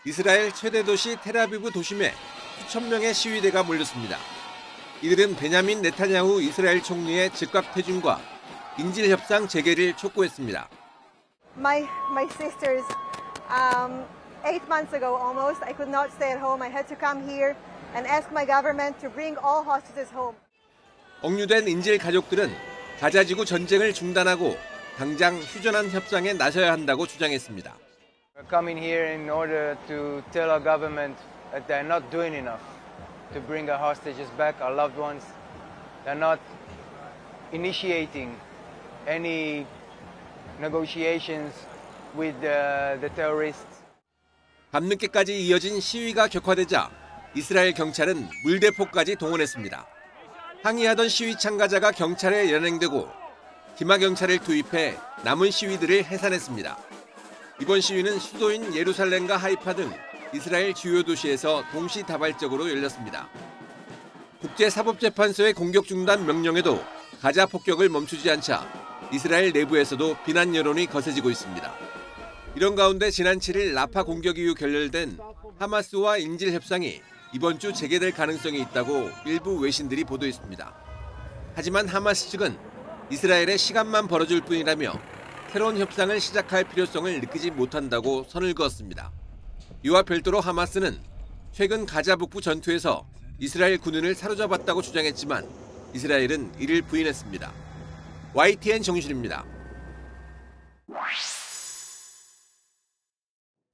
이스라엘 최대 도시 텔아비브 도심에 수천 명의 시위대가 몰렸습니다. 이들은 베냐민 네타냐후 이스라엘 총리의 즉각 퇴진과 인질 협상 재개를 촉구했습니다. My sisters, 8 months ago almost, I could not stay at home. I had to come here and ask my government to bring all hostages home. 억류된 인질 가족들은 가자지구 전쟁을 중단하고 당장 휴전한 협상에 나서야 한다고 주장했습니다. We're coming here in order to tell our government that they're not doing enough to bring our hostages back, our loved ones. They're not initiating any negotiations with the terrorists. 밤늦게까지 이어진 시위가 격화되자 이스라엘 경찰은 물대포까지 동원했습니다. 항의하던 시위 참가자가 경찰에 연행되고 기마 경찰을 투입해 남은 시위들을 해산했습니다. 이번 시위는 수도인 예루살렘과 하이파 등 이스라엘 주요 도시에서 동시다발적으로 열렸습니다. 국제사법재판소의 공격 중단 명령에도 가자 폭격을 멈추지 않자 이스라엘 내부에서도 비난 여론이 거세지고 있습니다. 이런 가운데 지난 7일 라파 공격 이후 결렬된 하마스와 인질 협상이 이번 주 재개될 가능성이 있다고 일부 외신들이 보도했습니다. 하지만 하마스 측은 이스라엘의 시간만 벌어줄 뿐이라며 새로운 협상을 시작할 필요성을 느끼지 못한다고 선을 그었습니다. 이와 별도로 하마스는 최근 가자 북부 전투에서 이스라엘 군인을 사로잡았다고 주장했지만 이스라엘은 이를 부인했습니다. YTN 정유실입니다.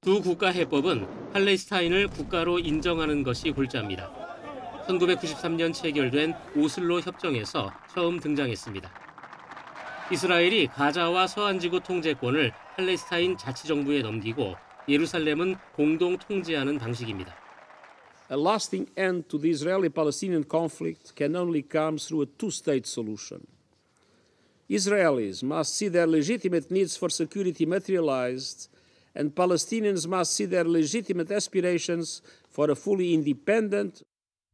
두 국가 해법은 팔레스타인을 국가로 인정하는 것이 골자입니다. 1993년 체결된 오슬로 협정에서 처음 등장했습니다. 이스라엘이 가자와 서안지구 통제권을 팔레스타인 자치정부에 넘기고 예루살렘은 공동 통제하는 방식입니다. A lasting end to the Israeli-Palestinian conflict can only come through a two-state solution. Israelis must see their legitimate needs for security materialized, and Palestinians must see their legitimate aspirations for a fully independent.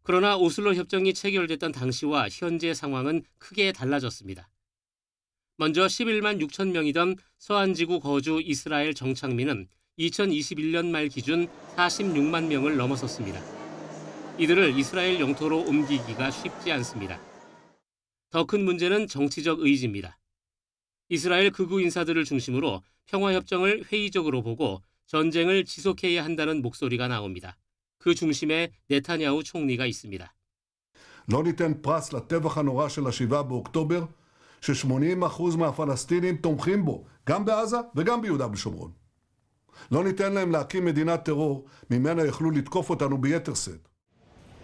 그러나 오슬로 협정이 체결됐던 당시와 현재 상황은 크게 달라졌습니다. 먼저 11만 6천 명이던 서안지구 거주 이스라엘 정착민은 2021년 말 기준 46만 명을 넘어섰습니다. 이들을 이스라엘 영토로 옮기기가 쉽지 않습니다. 더 큰 문제는 정치적 의지입니다. 이스라엘 극우 인사들을 중심으로 평화협정을 회의적으로 보고 전쟁을 지속해야 한다는 목소리가 나옵니다. 그 중심에 네타냐후 총리가 있습니다. לא ניתן פרס לטבח הנורא של ה-7 באוקטובר, ש80% מהפלסטינים תומכים בו, גם בעזה וגם ביהודה ושומרון. לא ניתן להם להקים מדינת טרור, ממנה יכלו לתקוף אותנו ביתר שאת.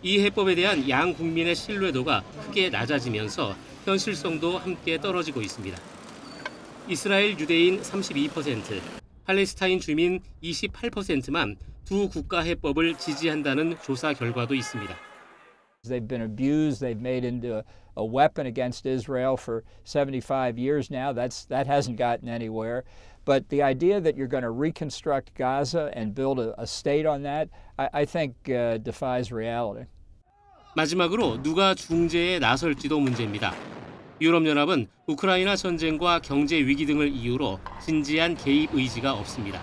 이 해법에 대한 양 국민의 신뢰도가 크게 낮아지면서 현실성도 함께 떨어지고 있습니다. 이스라엘 유대인 32%, 팔레스타인 주민 28%만 두 국가 해법을 지지한다는 조사 결과도 있습니다. They've been abused. They've made into a weapon against Israel for 75 years now. That hasn't gotten anywhere. But the idea that you're going to reconstruct Gaza and build a state on that, I think defies reality. 마지막으로 누가 중재에 나설지도 문제입니다. 유럽연합은 우크라이나 전쟁과 경제 위기 등을 이유로 진지한 개입 의지가 없습니다.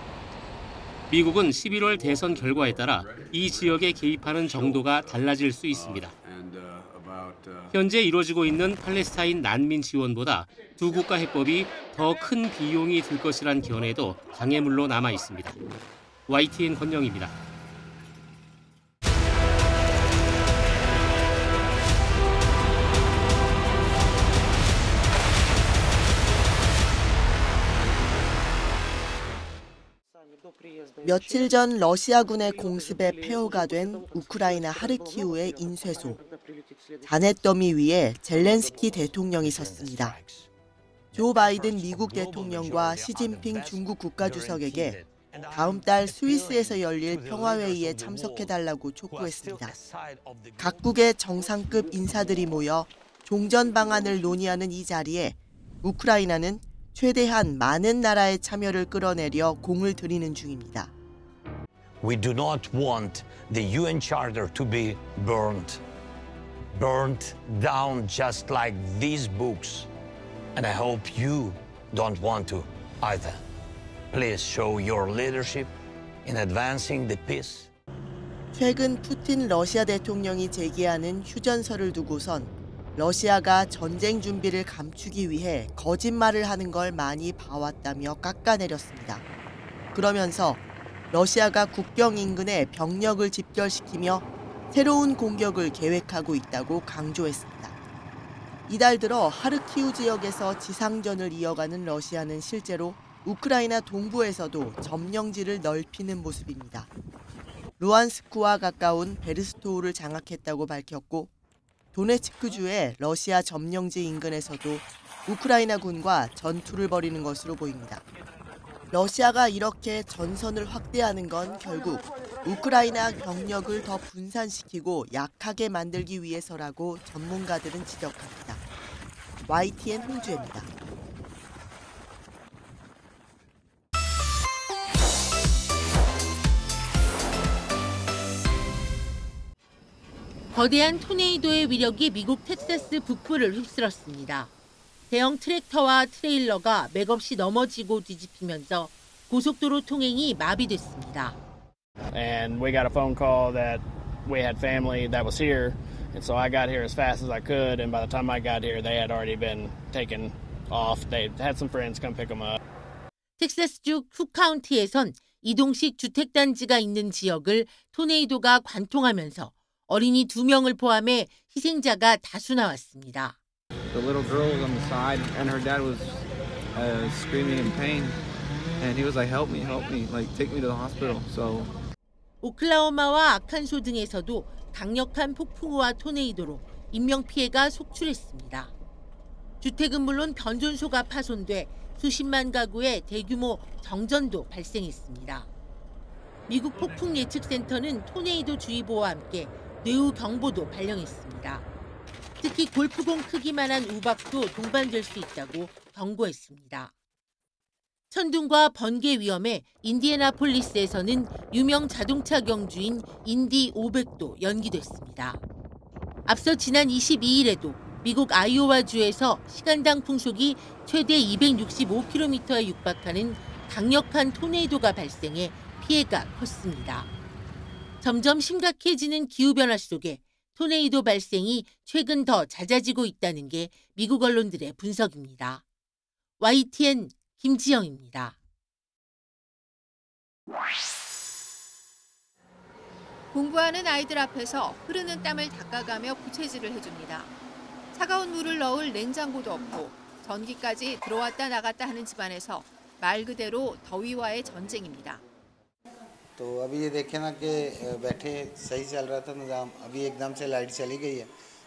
미국은 11월 대선 결과에 따라 이 지역에 개입하는 정도가 달라질 수 있습니다. 현재 이루어지고 있는 팔레스타인 난민 지원보다 두 국가 해법이 더 큰 비용이 들 것이란 견해도 장애물로 남아 있습니다. YTN 권영입니다. 며칠 전 러시아군의 공습에 폐허가 된 우크라이나 하르키우의 인쇄소. 자넷 더미 위에 젤렌스키 대통령이 섰습니다. 조 바이든 미국 대통령과 시진핑 중국 국가주석에게 다음 달 스위스에서 열릴 평화회의에 참석해달라고 촉구했습니다. 각국의 정상급 인사들이 모여 종전 방안을 논의하는 이 자리에 우크라이나는 최대한 많은 나라의 참여를 끌어내려 공을 들이는 중입니다. We do not want the UN Charter to be burned down just like these books. And I hope you don't want to either. Please show your leadership in advancing the peace. 최근 푸틴 러시아 대통령이 제기하는 휴전설을 두고선 러시아가 전쟁 준비를 감추기 위해 거짓말을 하는 걸 많이 봐왔다며 깎아내렸습니다. 그러면서 러시아가 국경 인근에 병력을 집결시키며 새로운 공격을 계획하고 있다고 강조했습니다. 이달 들어 하르키우 지역에서 지상전을 이어가는 러시아는 실제로 우크라이나 동부에서도 점령지를 넓히는 모습입니다. 루안스크와 가까운 베르스토우를 장악했다고 밝혔고 도네츠크주의 러시아 점령지 인근에서도 우크라이나군과 전투를 벌이는 것으로 보입니다. 러시아가 이렇게 전선을 확대하는 건 결국 우크라이나 병력을 더 분산시키고 약하게 만들기 위해서라고 전문가들은 지적합니다. YTN 홍주혜입니다. 거대한 토네이도의 위력이 미국 텍사스 북부를 휩쓸었습니다. 대형 트랙터와 트레일러가 맥없이 넘어지고 뒤집히면서 고속도로 통행이 마비됐습니다. And we got a phone call that we had family that was here, and so I got here as fast as I could, and by the time I got here, they had already been taken off. They had some friends come pick them up. 텍사스주 쿡 카운티에선 이동식 주택단지가 있는 지역을 토네이도가 관통하면서 어린이 2명을 포함해 희생자가 다수 나왔습니다. The little girl was on the side, and her dad was screaming in pain, and he was like, "Help me, like take me to the hospital." So. 오클라호마와 아칸소 등에서도 강력한 폭풍우와 토네이도로 인명피해가 속출했습니다. 주택은 물론 변전소가 파손돼 수십만 가구의 대규모 정전도 발생했습니다. 미국 폭풍 예측센터는 토네이도 주의보와 함께 뇌우 경보도 발령했습니다. 특히 골프공 크기만한 우박도 동반될 수 있다고 경고했습니다. 천둥과 번개 위험에 인디애나폴리스에서는 유명 자동차 경주인 인디 500도 연기됐습니다. 앞서 지난 22일에도 미국 아이오와주에서 시간당 풍속이 최대 265km에 육박하는 강력한 토네이도가 발생해 피해가 컸습니다. 점점 심각해지는 기후변화 속에 토네이도 발생이 최근 더 잦아지고 있다는 게 미국 언론들의 분석입니다. YTN 김지영입니다. 공부하는 아이들 앞에서 흐르는 땀을 닦아가며 부채질을 해줍니다. 차가운 물을 넣을 냉장고도 없고 전기까지 들어왔다 나갔다 하는 집안에서 말 그대로 더위와의 전쟁입니다. तो अभी ये देखें ना कि बैठे सही चल रहा था निज़ाम, अभी एकदम से लाइट चली गई है.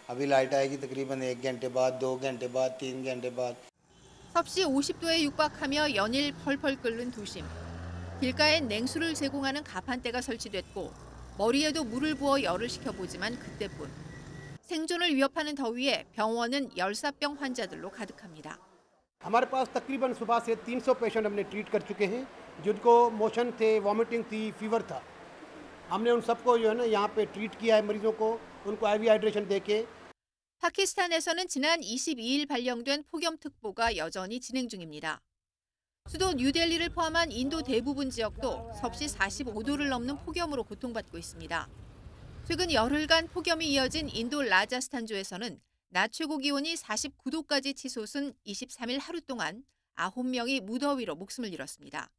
अभी लाइट आएगी तकरीबन 1 घंटे बाद, 2 घंटे बाद, 3 घंटे बाद. 섭씨 50도에 육박하며 연일 펄펄 끓는 도심. 길가엔 냉수를 제공하는 가판대가 설치됐고 머리에도 물을 부어 열을 식혀보지만 그때뿐. 생존을 위협하는 더위에 병원은 열사병 환자들로 가득합니다. हमारे पास तकरीबन सुबह से 300 पेशेंट हमने ट्रीट कर चुके हैं जिनको मोशन थे, वॉमिटिंग थी, फीवर था. हमने उन सबको जो है ना यहाँ पे ट्रीट किया है मरीजों को, उनको IV हाइड्रेशन देके. 파키스탄에서는 지난 22일 발령된 폭염특보가 여전히 진행 중입니다. 수도 뉴델리를 포함한 인도 대부분 지역도 섭씨 45도를 넘는 폭염으로 고통받고 있습니다. 최근 열흘간 폭염이 이어진 인도 라자스탄주에서는 낮 최고 기온이 49도까지 치솟은 23일 하루 동안 9명이 무더위로 목숨을 잃었습니다.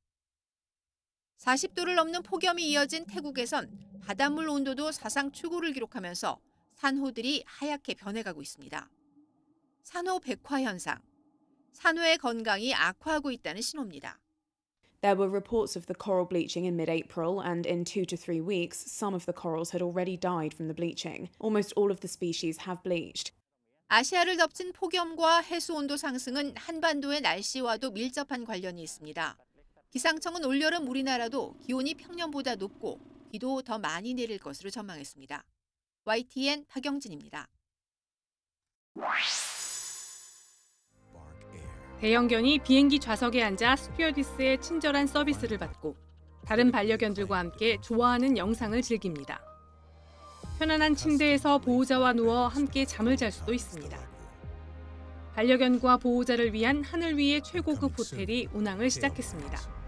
40도를 넘는 폭염이 이어진 태국에선 바닷물 온도도 사상 최고를 기록하면서 산호들이 하얗게 변해가고 있습니다. 산호 백화 현상, 산호의 건강이 악화하고 있다는 신호입니다. There were reports of the coral bleaching in mid-April, and in 2 to 3 weeks, some of the corals had already died from the bleaching. Almost all of the species have bleached. 아시아를 덮친 폭염과 해수 온도 상승은 한반도의 날씨와도 밀접한 관련이 있습니다. 기상청은 올여름 우리나라도 기온이 평년보다 높고 비도 더 많이 내릴 것으로 전망했습니다. YTN 박영진입니다. 대형견이 비행기 좌석에 앉아 스튜어디스의 친절한 서비스를 받고 다른 반려견들과 함께 좋아하는 영상을 즐깁니다. 편안한 침대에서 보호자와 누워 함께 잠을 잘 수도 있습니다. 반려견과 보호자를 위한 하늘 위의 최고급 호텔이 운항을 시작했습니다.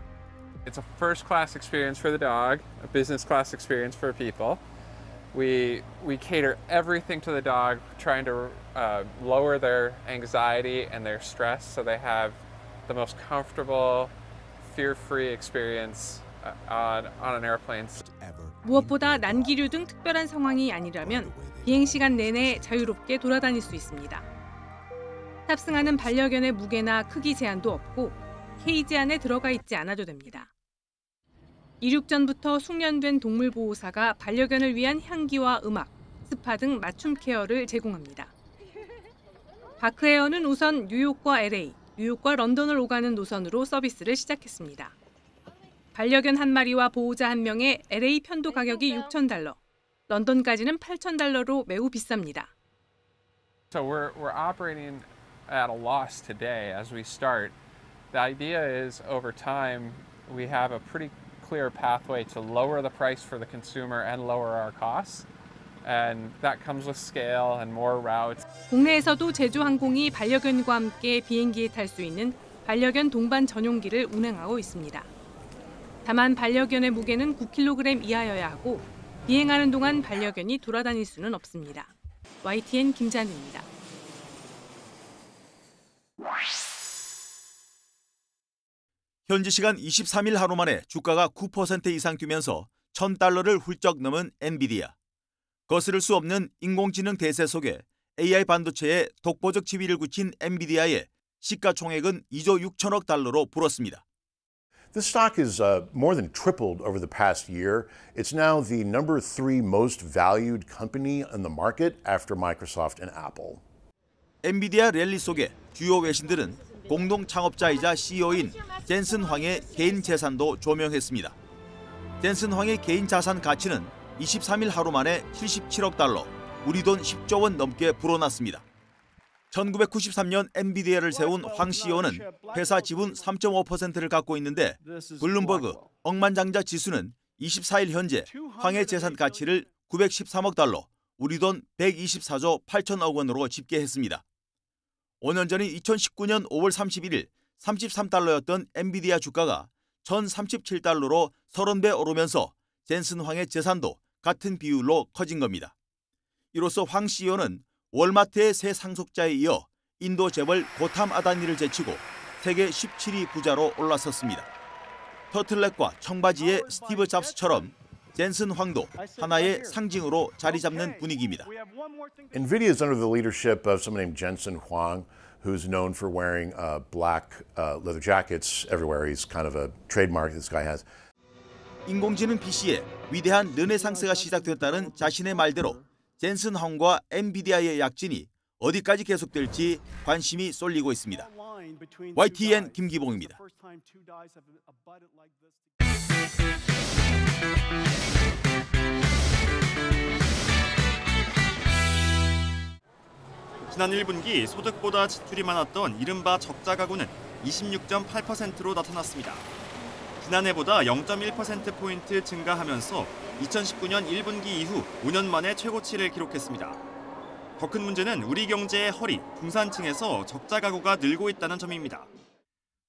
It's a first-class experience for the dog, a business-class experience for people. We cater everything to the dog, trying to lower their anxiety and their stress so they have the most comfortable, fear-free experience on an airplane. 무엇보다 난기류 등 특별한 상황이 아니라면 비행 시간 내내 자유롭게 돌아다닐 수 있습니다. 탑승하는 반려견의 무게나 크기 제한도 없고 케이지 안에 들어가 있지 않아도 됩니다. 이륙 전부터 숙련된 동물 보호사가 반려견을 위한 향기와 음악, 스파 등 맞춤 케어를 제공합니다. 바크에어는 우선 뉴욕과 LA, 뉴욕과 런던을 오가는 노선으로 서비스를 시작했습니다. 반려견 한 마리와 보호자 한 명의 LA 편도 가격이 $6,000, 런던까지는 $8,000로 매우 비쌉니다. So we're operating at a loss today as we start. The idea is over time we have a pretty clear pathway to lower the price for the consumer and lower our costs. And that comes with scale and more routes. 국내에서도 제주항공이 반려견과 함께 비행기에 탈 수 있는 반려견 동반 전용기를 운행하고 있습니다. 다만 반려견의 무게는 9kg 이하여야 하고 비행하는 동안 반려견이 돌아다닐 수는 없습니다. YTN 김잔우입니다. 현지 시간 23일 하루 만에 주가가 9% 이상 뛰면서 $1,000를 훌쩍 넘은 엔비디아. 거스를 수 없는 인공지능 대세 속에 AI 반도체에 독보적 지위를 굳힌 엔비디아의 시가총액은 $2조 6천억 달러로 불었습니다. The stock has more than tripled over the past year. It's now the number 3 most valued company in the market after Microsoft and Apple. 엔비디아 랠리 속에 주요 외신들은 공동 창업자이자 CEO인 젠슨 황의 개인 재산도 조명했습니다. 젠슨 황의 개인 자산 가치는 23일 하루 만에 $77억, 우리 돈 10조 원 넘게 불어났습니다. 1993년 엔비디아를 세운 황 CEO는 회사 지분 3.5%를 갖고 있는데 블룸버그 억만장자 지수는 24일 현재 황의 재산 가치를 $913억, 우리 돈 124조 8천억 원으로 집계했습니다. 5년 전인 2019년 5월 31일 $33였던 엔비디아 주가가 $1,037로 30배 오르면서 젠슨 황의 재산도 같은 비율로 커진 겁니다. 이로써 황 CEO는 월마트의 새 상속자에 이어 인도 재벌 고탐 아다니를 제치고 세계 17위 부자로 올라섰습니다. 터틀넥과 청바지의 스티브 잡스처럼 젠슨 황도 하나의 상징으로 자리 잡는 분위기입니다. NVIDIA is under the leadership of someone named Jensen Huang, who's known for wearing black leather jackets everywhere. He's kind of a trademark this guy has. 인공지능 PC에 위대한 르네상스가 시작됐다는 자신의 말대로 젠슨 황과 엔비디아의 약진이 어디까지 계속될지 관심이 쏠리고 있습니다. YTN 김기봉입니다. 지난 1분기 소득보다 지출이 많았던 이른바 적자 가구는 26.8%로 나타났습니다. 지난해보다 0.1%포인트 증가하면서 2019년 1분기 이후 5년 만에 최고치를 기록했습니다. 더 큰 문제는 우리 경제의 허리, 중산층에서 적자 가구가 늘고 있다는 점입니다.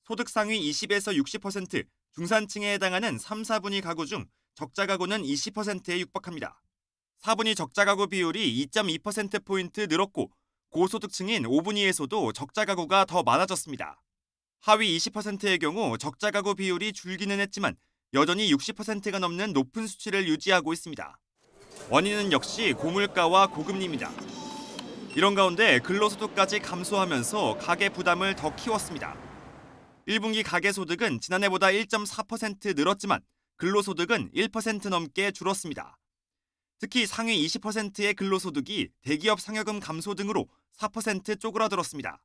소득 상위 20에서 60%, 중산층에 해당하는 3, 4분위 가구 중 적자 가구는 20%에 육박합니다. 4분위 적자 가구 비율이 2.2%포인트 늘었고 고소득층인 5분위에서도 적자 가구가 더 많아졌습니다. 하위 20%의 경우 적자 가구 비율이 줄기는 했지만 여전히 60%가 넘는 높은 수치를 유지하고 있습니다. 원인은 역시 고물가와 고금리입니다. 이런 가운데 근로소득까지 감소하면서 가계 부담을 더 키웠습니다. 1분기 가계소득은 지난해보다 1.4% 늘었지만 근로소득은 1% 넘게 줄었습니다. 특히 상위 20%의 근로소득이 대기업 상여금 감소 등으로 4% 쪼그라들었습니다.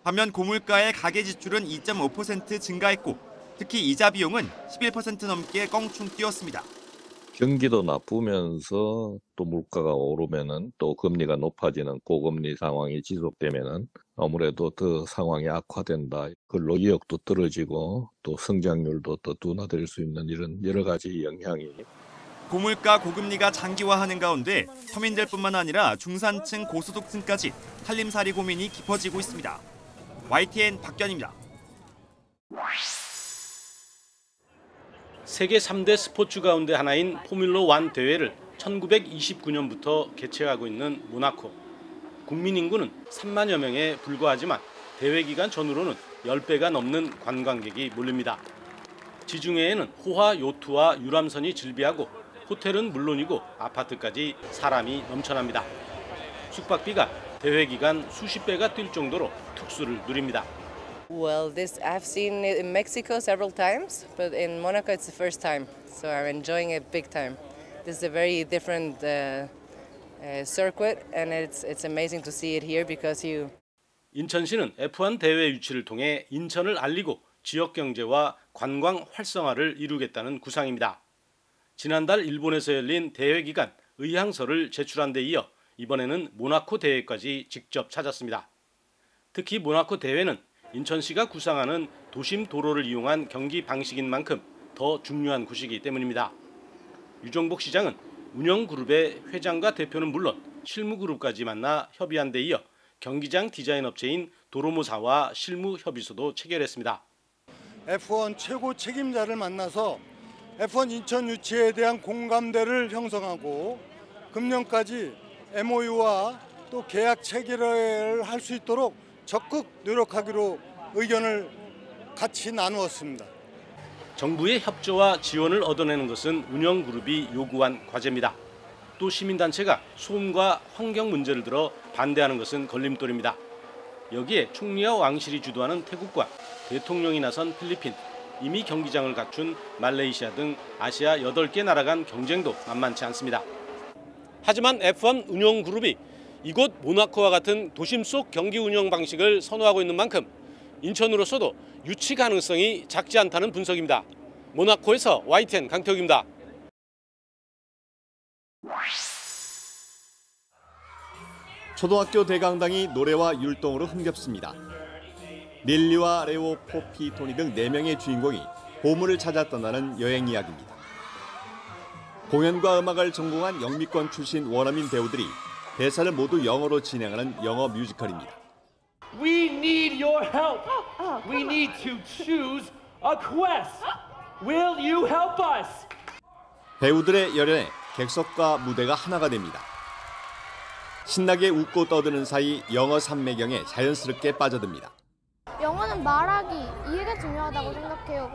반면 고물가의 가계지출은 2.5% 증가했고 특히 이자 비용은 11% 넘게 껑충 뛰었습니다. 경기도 나쁘면서 또 물가가 오르면은 또 금리가 높아지는 고금리 상황이 지속되면은 아무래도 더 상황이 악화된다. 근로 이역도 떨어지고 또 성장률도 더 둔화될 수 있는 이런 여러 가지 영향이. 고물가 고금리가 장기화하는 가운데 서민들뿐만 아니라 중산층 고소득층까지 살림살이 고민이 깊어지고 있습니다. YTN 박견입니다. 세계 3대 스포츠 가운데 하나인 포뮬러1 대회를 1929년부터 개최하고 있는 모나코. 국민 인구는 3만여 명에 불과하지만 대회 기간 전후로는 10배가 넘는 관광객이 몰립니다. 지중해에는 호화 요트와 유람선이 즐비하고 호텔은 물론이고 아파트까지 사람이 넘쳐납니다. 숙박비가 대회 기간 수십 배가 뛸 정도로 특수를 누립니다. Well, I've seen it in Mexico several times, but in Monaco it's the first time, so I'm enjoying it big time. This is a very different circuit, and it's amazing to see it here because 인천시는 F1 대회 유치를 통해 인천을 알리고 지역 경제와 관광 활성화를 이루겠다는 구상입니다. 지난달 일본에서 열린 대회 기간 의향서를 제출한 데 이어 이번에는 모나코 대회까지 직접 찾았습니다. 특히 모나코 대회는 인천시가 구상하는 도심 도로를 이용한 경기 방식인 만큼 더 중요한 곳이기 때문입니다. 유정복 시장은 운영그룹의 회장과 대표는 물론 실무그룹까지 만나 협의한 데 이어 경기장 디자인 업체인 도로모사와 실무 협의서도 체결했습니다. F1 최고 책임자를 만나서 F1 인천 유치에 대한 공감대를 형성하고 금년까지 MOU와 또 계약 체결을 할 수 있도록 적극 노력하기로 의견을 같이 나누었습니다. 정부의 협조와 지원을 얻어내는 것은 운영그룹이 요구한 과제입니다. 또 시민단체가 소음과 환경 문제를 들어 반대하는 것은 걸림돌입니다. 여기에 총리와 왕실이 주도하는 태국과 대통령이 나선 필리핀, 이미 경기장을 갖춘 말레이시아 등 아시아 8개 나라 간 경쟁도 만만치 않습니다. 하지만 F1 운영그룹이 이곳 모나코와 같은 도심 속 경기 운영 방식을 선호하고 있는 만큼 인천으로서도 유치 가능성이 작지 않다는 분석입니다. 모나코에서 YTN 강태욱입니다. 초등학교 대강당이 노래와 율동으로 흥겹습니다. 릴리와 레오, 포피, 토니 등 4명의 주인공이 보물을 찾아 떠나는 여행 이야기입니다. 공연과 음악을 전공한 영미권 출신 원어민 배우들이 대사를 모두 영어로 진행하는 영어 뮤지컬입니다. We need your help. We need to choose a quest. Will you help us? 배우들의 열연에 객석과 무대가 하나가 됩니다. 신나게 웃고 떠드는 사이 영어 산매경에 자연스럽게 빠져듭니다. 영어는 말하기, 이게 중요하다고 생각해요.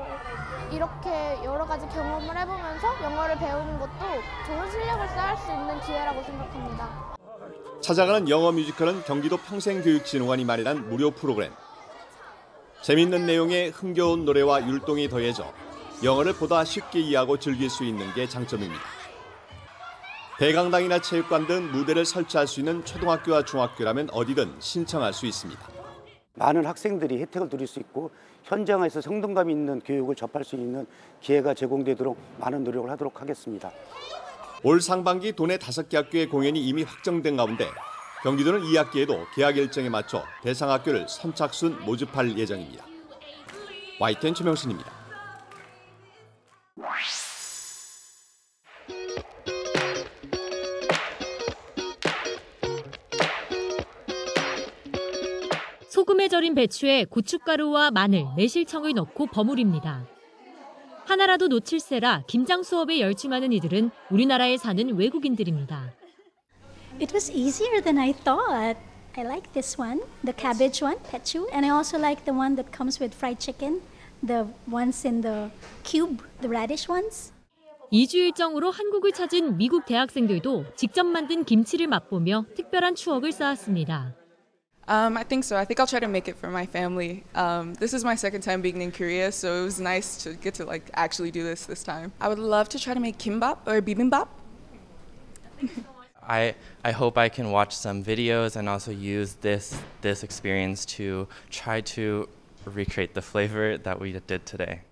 이렇게 여러 가지 경험을 해보면서 영어를 배우는 것도 좋은 실력을 쌓을 수 있는 기회라고 생각합니다. 찾아가는 영어 뮤지컬은 경기도 평생교육진흥원이 마련한 무료 프로그램. 재밌는 내용에 흥겨운 노래와 율동이 더해져 영어를 보다 쉽게 이해하고 즐길 수 있는 게 장점입니다. 대강당이나 체육관 등 무대를 설치할 수 있는 초등학교와 중학교라면 어디든 신청할 수 있습니다. 많은 학생들이 혜택을 누릴 수 있고 현장에서 생동감 있는 교육을 접할 수 있는 기회가 제공되도록 많은 노력을 하도록 하겠습니다. 올 상반기 도내 5개 학교의 공연이 이미 확정된 가운데 경기도는 2학기에도 계약 일정에 맞춰 대상 학교를 선착순 모집할 예정입니다. YTN 최명신입니다. 소금에 절인 배추에 고춧가루와 마늘, 매실청을 넣고 버무립니다. 하나라도 놓칠세라 김장 수업에 열중하는 이들은 우리나라에 사는 외국인들입니다. It was easier than I thought. I like this one, the cabbage one, pechu, and I also like the one that comes with fried chicken, the ones in the cube, the radish ones. 2주 일정으로 한국을 찾은 미국 대학생들도 직접 만든 김치를 맛보며 특별한 추억을 쌓았습니다. I think so. I think I'll try to make it for my family. This is my second time being in Korea, so it was nice to get to actually do this time. I would love to try to make kimbap or bibimbap. I hope I can watch some videos and also use this experience to try to recreate the flavor that we did today.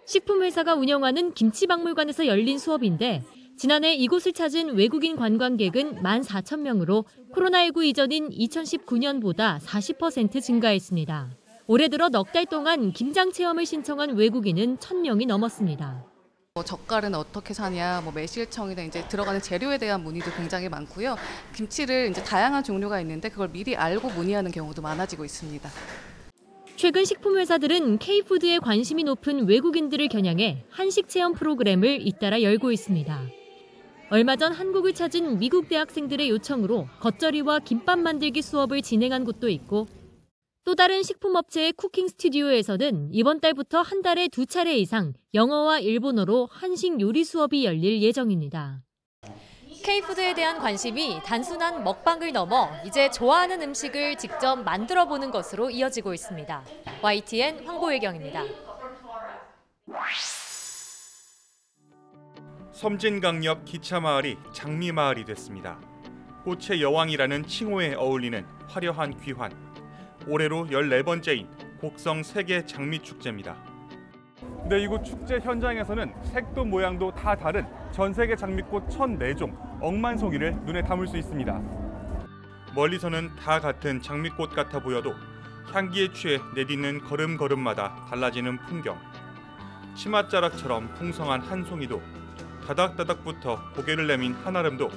식품회사가 운영하는 김치박물관에서 열린 수업인데 지난해 이곳을 찾은 외국인 관광객은 14,000명으로 코로나19 이전인 2019년보다 40% 증가했습니다. 올해 들어 넉 달 동안 김장 체험을 신청한 외국인은 1,000명이 넘었습니다. 젓갈은 어떻게 사냐, 매실청이나 이제 들어가는 재료에 대한 문의도 굉장히 많고요. 김치를 이제 다양한 종류가 있는데 그걸 미리 알고 문의하는 경우도 많아지고 있습니다. 최근 식품회사들은 K푸드에 관심이 높은 외국인들을 겨냥해 한식 체험 프로그램을 잇따라 열고 있습니다. 얼마 전 한국을 찾은 미국 대학생들의 요청으로 겉절이와 김밥 만들기 수업을 진행한 곳도 있고, 또 다른 식품업체의 쿠킹 스튜디오에서는 이번 달부터 한 달에 2차례 이상 영어와 일본어로 한식 요리 수업이 열릴 예정입니다. K푸드에 대한 관심이 단순한 먹방을 넘어 이제 좋아하는 음식을 직접 만들어보는 것으로 이어지고 있습니다. YTN 황보혜경입니다. 섬진강역 기차마을이 장미마을이 됐습니다. 꽃의 여왕이라는 칭호에 어울리는 화려한 귀환. 올해로 14번째인 곡성 세계 장미축제입니다. 근데 이곳 축제 현장에서는 색도 모양도 다 다른 전 세계 장미꽃 1,004종, 억만송이를 눈에 담을 수 있습니다. 멀리서는 다 같은 장미꽃 같아 보여도 향기에 취해 내딛는 걸음걸음마다 달라지는 풍경. 치맛자락처럼 풍성한 한 송이도 다닥다닥부터 고개를 내민 한아름도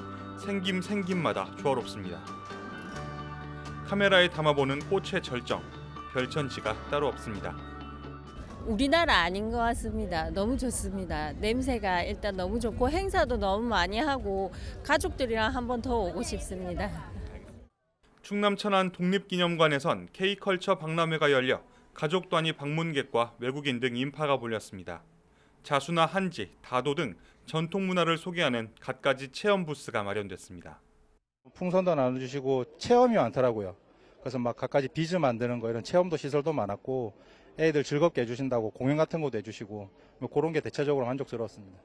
생김마다 조화롭습니다. 카메라에 담아보는 꽃의 절정, 별천지가 따로 없습니다. 우리나라 아닌 것 같습니다. 너무 좋습니다. 냄새가 일단 너무 좋고 행사도 너무 많이 하고 가족들이랑 한 번 더 오고 싶습니다. 충남 천안 독립기념관에선 K컬처 박람회가 열려 가족 단위 방문객과 외국인 등 인파가 몰렸습니다. 자수나 한지, 다도 등 전통 문화를 소개하는 갖가지 체험 부스가 마련됐습니다. 풍선도 나눠주시고 체험이 많더라고요. 그래서 막 갖가지 비즈 만드는 거 이런 체험도 시설도 많았고 애들 즐겁게 해주신다고 공연 같은 것도 해주시고 그런 게 대체적으로 만족스러웠습니다.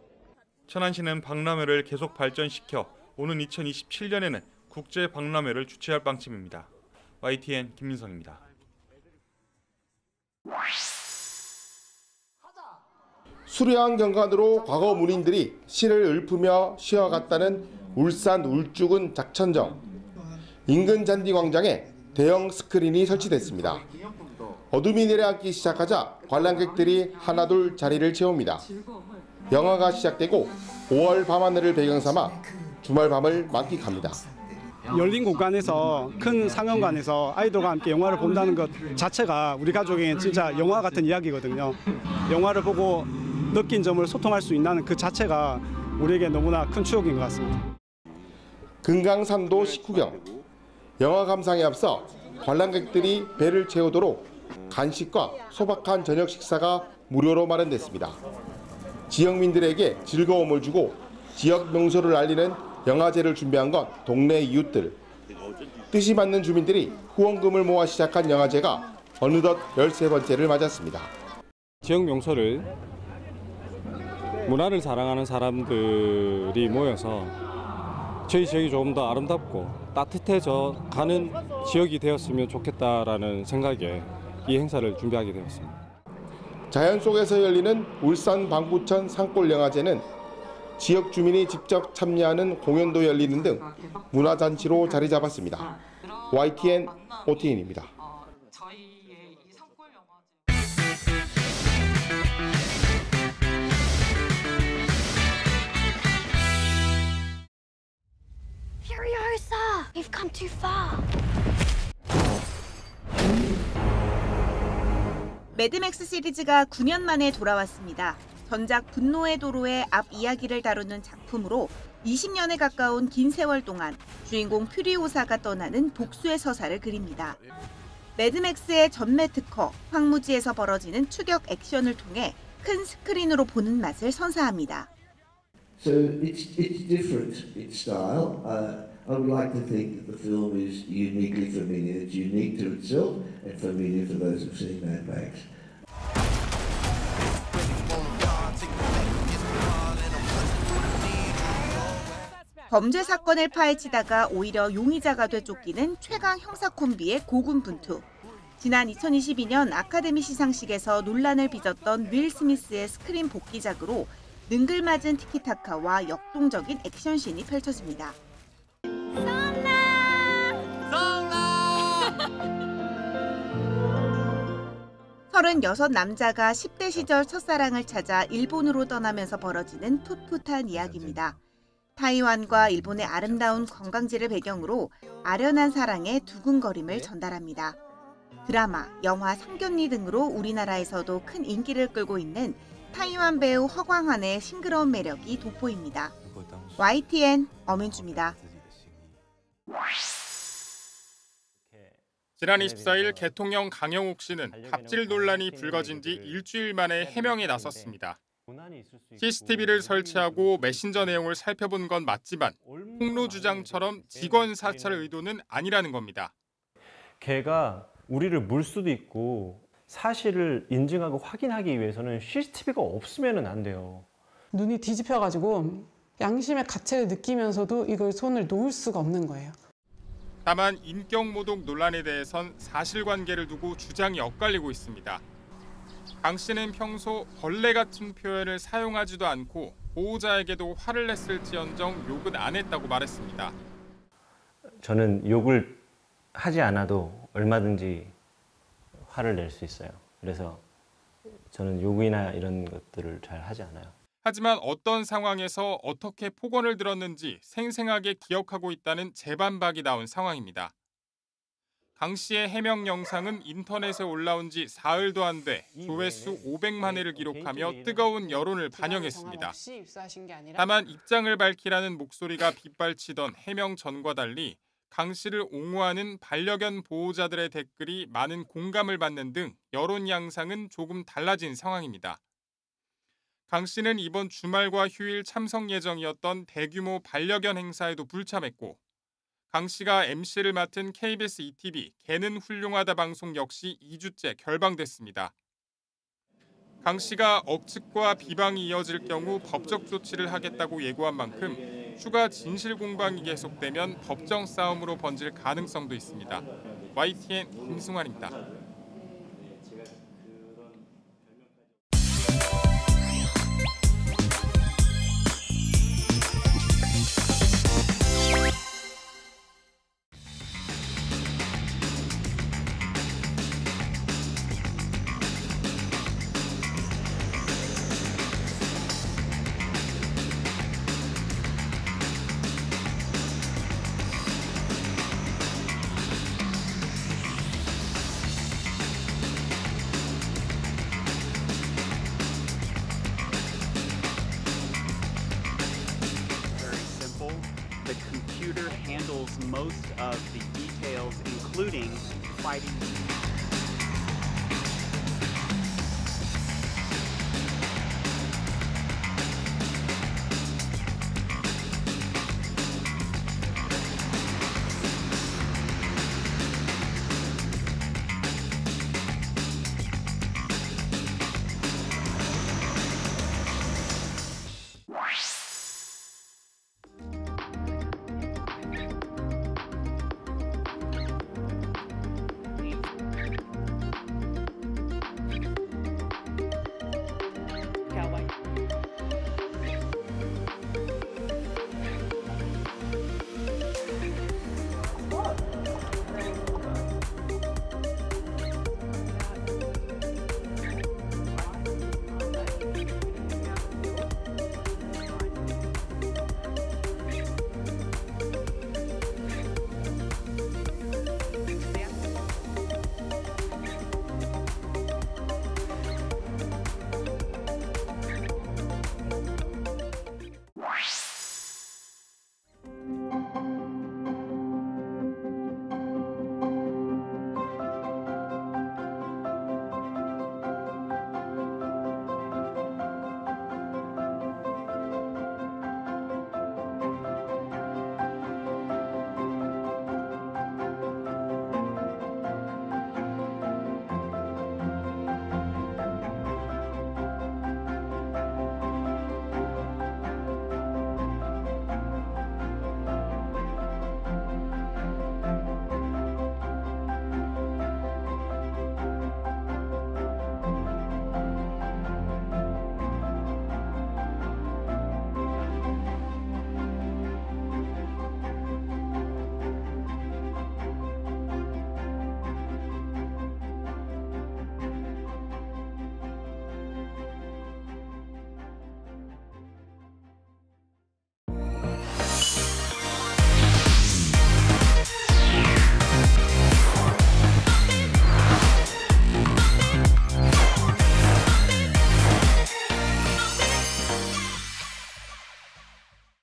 천안시는 박람회를 계속 발전시켜 오는 2027년에는 국제 박람회를 주최할 방침입니다. YTN 김민성입니다. 수려한 경관으로 과거 문인들이 시를 읊으며 쉬어갔다는 울산 울주군 작천정. 인근 잔디광장에 대형 스크린이 설치됐습니다. 어둠이 내려앉기 시작하자 관람객들이 하나둘 자리를 채웁니다. 영화가 시작되고 5월 밤하늘을 배경 삼아 주말 밤을 만끽합니다. 열린 공간에서 큰 상영관에서 아이들과 함께 영화를 본다는 것 자체가 우리 가족에겐 진짜 영화 같은 이야기거든요. 영화를 보고 느낀 점을 소통할 수 있다는 그 자체가 우리에게 너무나 큰 추억인 것 같습니다. 금강산도 식후경. 영화 감상에 앞서 관람객들이 배를 채우도록 간식과 소박한 저녁 식사가 무료로 마련됐습니다. 지역민들에게 즐거움을 주고 지역 명소를 알리는 영화제를 준비한 건 동네 이웃들. 뜻이 맞는 주민들이 후원금을 모아 시작한 영화제가 어느덧 13번째를 맞았습니다. 지역 명소를 문화를 사랑하는 사람들이 모여서 저희 지역이 조금 더 아름답고 따뜻해져 가는 지역이 되었으면 좋겠다라는 생각에 이 행사를 준비하게 되었습니다. 자연 속에서 열리는 울산 방구천 산골영화제는 지역 주민이 직접 참여하는 공연도 열리는 등 문화잔치로 자리 잡았습니다. YTN OTN입니다. Furiosa! We've come too far. 매드맥스 시리즈가 9년 만에 돌아왔습니다. 전작 분노의 도로의 앞 이야기를 다루는 작품으로 20년에 가까운 긴 세월 동안 주인공 퓨리오사가 떠나는 복수의 서사를 그립니다. 매드맥스의 전매 특허, 황무지에서 벌어지는 추격 액션을 통해 큰 스크린으로 보는 맛을 선사합니다. So it's different in style. I would like to think that the film is uniquely familiar. It's unique to itself and familiar for those who've seen Mad Max. 범죄 사건을 파헤치다가 오히려 용의자가 돼 쫓기는 최강 형사 콤비의 고군분투. 지난 2022년 아카데미 시상식에서 논란을 빚었던 윌 스미스의 스크린 복귀작으로 능글맞은 티키타카와 역동적인 액션씬이 펼쳐집니다. 36 남자가 10대 시절 첫사랑을 찾아 일본으로 떠나면서 벌어지는 풋풋한 이야기입니다. 타이완과 일본의 아름다운 관광지를 배경으로 아련한 사랑의 두근거림을 전달합니다. 드라마, 영화, 상견례 등으로 우리나라에서도 큰 인기를 끌고 있는 타이완 배우 허광환의 싱그러운 매력이 돋보입니다. YTN 엄윤주입니다. 지난 24일 개통형 강영욱 씨는 갑질 논란이 불거진 뒤 일주일 만에 해명에 나섰습니다. CCTV를 설치하고 메신저 내용을 살펴본 건 맞지만 폭로 주장처럼 직원 사찰 의도는 아니라는 겁니다. 걔가 우리를 물 수도 있고 사실을 인증하고 확인하기 위해서는 CCTV가 없으면 안 돼요. 눈이 뒤집혀가지고 양심의 가책을 느끼면서도 이걸 손을 놓을 수가 없는 거예요. 다만 인격모독 논란에 대해선 사실관계를 두고 주장이 엇갈리고 있습니다. 강 씨는 평소 벌레 같은 표현을 사용하지도 않고 보호자에게도 화를 냈을지언정 욕은 안 했다고 말했습니다. 저는 욕을 하지 않아도 얼마든지 화를 낼 수 있어요. 그래서 저는 욕이나 이런 것들을 잘 하지 않아요. 하지만 어떤 상황에서 어떻게 폭언을 들었는지 생생하게 기억하고 있다는 재반박이 나온 상황입니다. 강 씨의 해명 영상은 인터넷에 올라온 지 사흘도 안 돼 조회수 500만 회를 기록하며 뜨거운 여론을 반영했습니다. 다만 입장을 밝히라는 목소리가 빗발치던 해명 전과 달리 강 씨를 옹호하는 반려견 보호자들의 댓글이 많은 공감을 받는 등 여론 양상은 조금 달라진 상황입니다. 강 씨는 이번 주말과 휴일 참석 예정이었던 대규모 반려견 행사에도 불참했고 강 씨가 MC를 맡은 KBS ETV 개는 훌륭하다 방송 역시 2주째 결방됐습니다. 강 씨가 억측과 비방이 이어질 경우 법적 조치를 하겠다고 예고한 만큼 추가 진실 공방이 계속되면 법정 싸움으로 번질 가능성도 있습니다. YTN 김승환입니다. The computer handles most of the details, including fighting.